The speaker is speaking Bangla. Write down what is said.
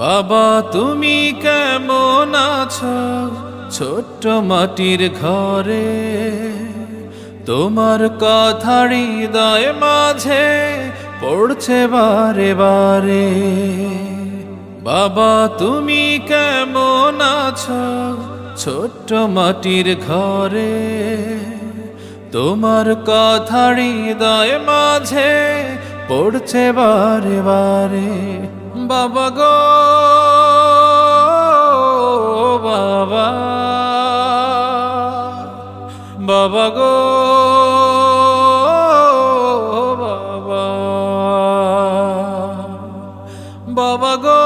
বাবা তুমি কেমন আছো ছোট্ট মাটির ঘরে, তোমার কথা হৃদয় মাঝে পড়ছে বারে বারে। বাবা তুমি কেমন আছো ছোট্ট মাটির ঘরে, তোমার কথা হৃদয় মাঝে পড়ছে বারে বারে। বাবা গো বাবা, বাবা গো বাবা, বাবা গো